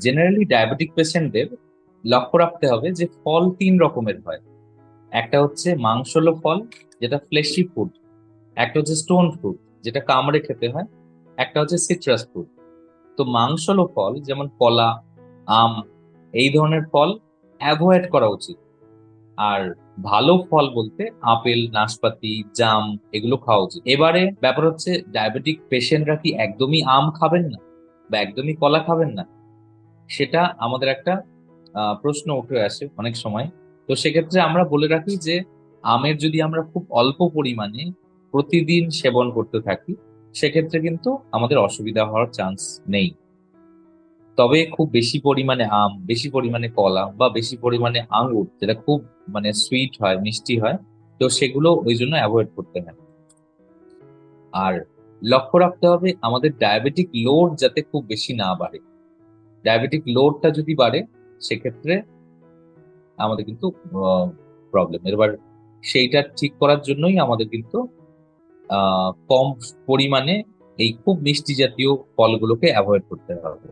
Generally diabetic পেশেন্টদের লক্ষ্য রাখতে হবে যে ফল তিন রকমের হয়। একটা হচ্ছে মাংসল ফল, যেটা ফ্লেশি ফুড। একটা হচ্ছে স্টোন ফ্রুট, যেটা কামড়ে খেতে হয়। একটা হচ্ছে সিট্রাস ফ্রুট। তো মাংসল ফল যেমন কলা, আম, এই ধরনের ফল অ্যাভয়েড করা উচিত। আর ভালো ফল বলতে আপেল, নাশপাতি, জাম, এগুলো খাওয়া উচিত। এবারে ব্যাপার হচ্ছে ডায়াবেটিক পেশেন্টরা কি একদমই আম খাবেন না বা একদমই কলা খাবেন না, সেটা আমাদের একটা প্রশ্ন উঠে আসে অনেক সময়। তো সেক্ষেত্রে আমরা বলে রাখি যে আমের যদি আমরা খুব অল্প পরিমাণে প্রতিদিন সেবন করতে থাকি, সেক্ষেত্রে কিন্তু আমাদের অসুবিধা হওয়ার চান্স নেই। তবে খুব বেশি পরিমাণে আম, বেশি পরিমাণে কলা বা বেশি পরিমাণে আঙ্গুর, যেটা খুব মানে সুইট হয়, মিষ্টি হয়, তো সেগুলো ওই জন্য অ্যাভয়েড করতে হয়। আর লক্ষ্য রাখতে হবে আমাদের ডায়াবেটিক লোড যাতে খুব বেশি না বাড়ে। ডায়াবেটিক লোডটা যদি বাড়ে, সেক্ষেত্রে আমাদের কিন্তু প্রবলেম। এবার সেইটা ঠিক করার জন্যই আমাদের কিন্তু কম পরিমাণে এই খুব মিষ্টি জাতীয় ফলগুলোকে অ্যাভয়েড করতে হবে।